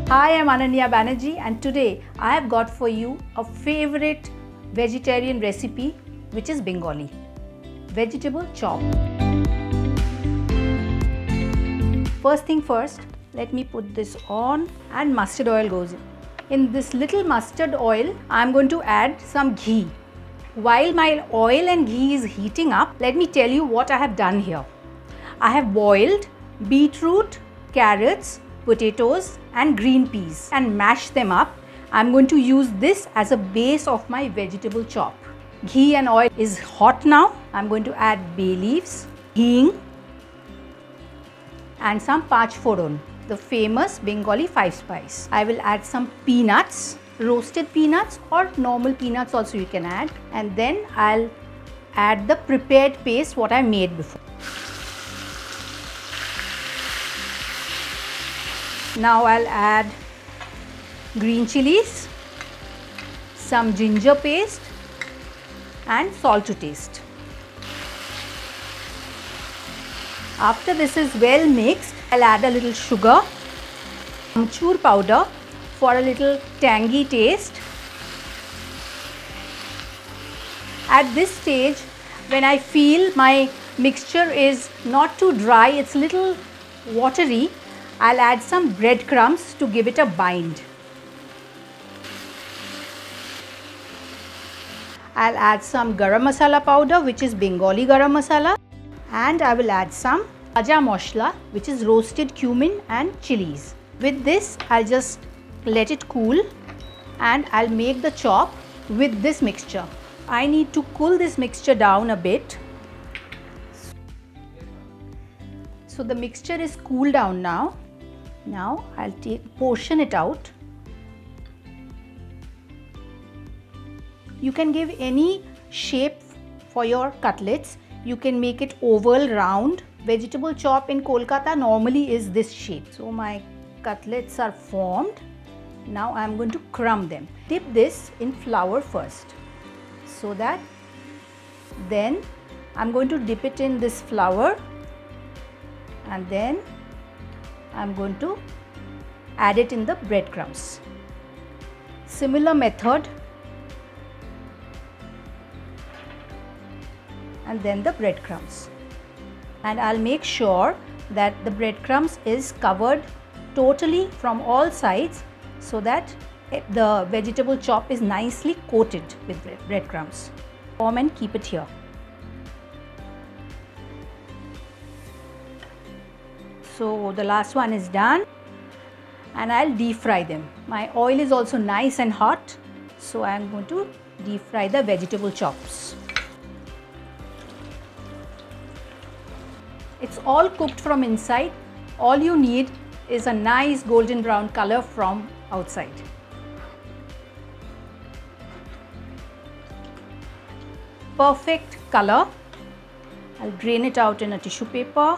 Hi, I'm Ananya Banerjee and today I have got for you a favorite vegetarian recipe which is Bengali. Vegetable chop. First thing first, let me put this on and mustard oil goes in. In this little mustard oil, I'm going to add some ghee. While my oil and ghee is heating up, let me tell you what I have done here. I have boiled beetroot, carrots, potatoes and green peas and mashed them up. I'm going to use this as a base of my vegetable chop. Ghee and oil is hot now. I'm going to add bay leaves, hing and some Panch Phoron, the famous Bengali 5 spice. I will add some peanuts, roasted peanuts or normal peanuts also you can add, and then I'll add the prepared paste what I made before. Now I'll add green chillies, some ginger paste and salt to taste. After this is well mixed, I'll add a little sugar, Amchur powder for a little tangy taste. At this stage, when I feel my mixture is not too dry, it's a little watery, I'll add some breadcrumbs to give it a bind. I'll add some Garam Masala powder, which is Bengali Garam Masala, and I will add some Bhaja Moshala, which is roasted cumin and chilies. With this, I'll just let it cool and I'll make the chop with this mixture. I need to cool this mixture down a bit. So the mixture is cooled down now. Now I'll portion it out. You can give any shape for your cutlets. You can make it oval, round. Vegetable chop in Kolkata normally is this shape. So my cutlets are formed. Now I'm going to crumb them. Dip this in flour first, so that then I'm going to dip it in this flour and then I'm going to add it in the breadcrumbs. Similar method, and then the breadcrumbs. And I'll make sure that the breadcrumbs is covered totally from all sides so that the vegetable chop is nicely coated with breadcrumbs. Form and keep it here. So the last one is done and I'll deep fry them. My oil is also nice and hot, so I'm going to deep fry the vegetable chops. It's all cooked from inside. All you need is a nice golden brown color from outside. Perfect color. I'll drain it out in a tissue paper.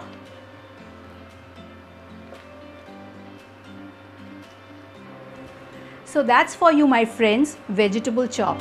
So that's for you, my friends, vegetable chop.